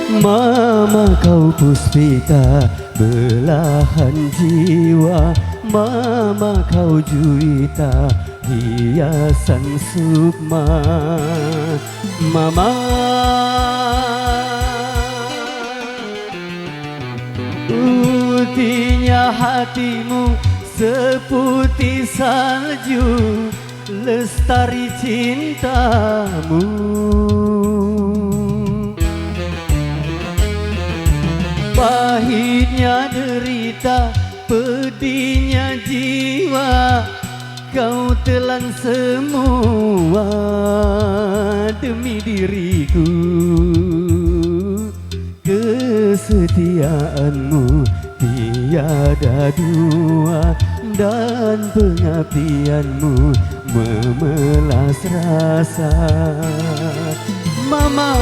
Mama kau puspita belahan jiwa, Mama kau juwita hiasan sukma. Mama putihnya hatimu seputih salju, lestari cintamu. Pahitnya derita, pedihnya jiwa, kau telan semua demi diriku. Kesetiaanmu tiada dua, dan pengabdianmu memelas rasa. Mama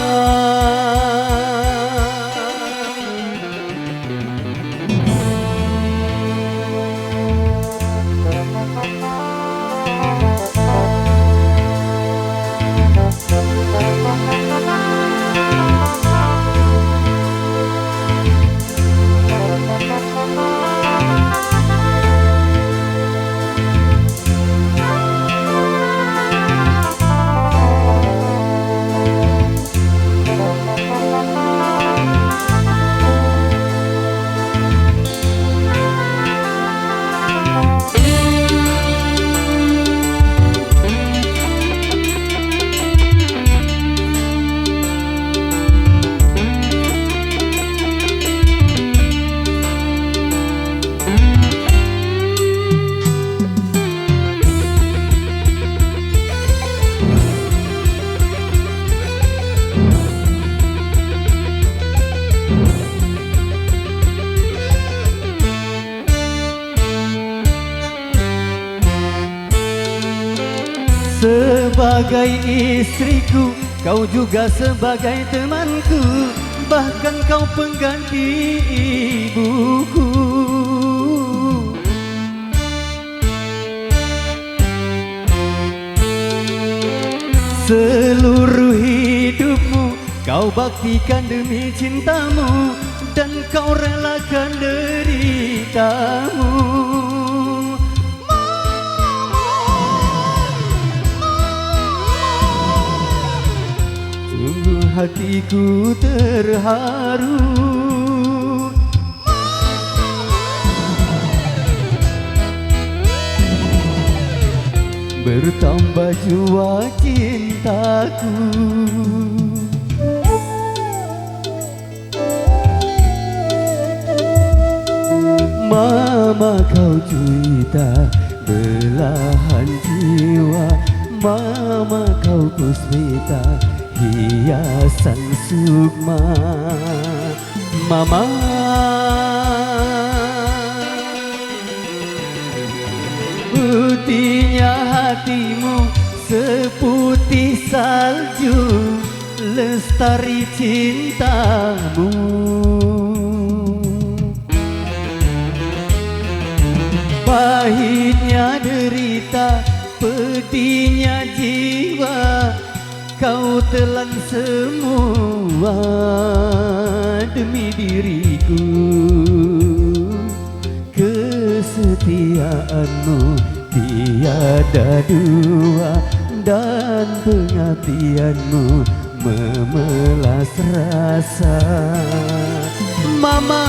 sebagai istriku, kau juga sebagai temanku, bahkan kau pengganti ibuku. Seluruh hidupmu kau baktikan demi cintamu, dan kau relakan deritamu. Sungguh hatiku terharu, bertambah jua cintaku. Mama kau juwita belahan jiwa, Mama kau puspita hiasan sukma. Mama putihnya hatimu seputih salju, lestari cintamu. Pahitnya derita, pedihnya jiwa, kau telan semua demi diriku. Kesetiaanmu tiada dua, dan pengabdianmu memelas rasa. Mama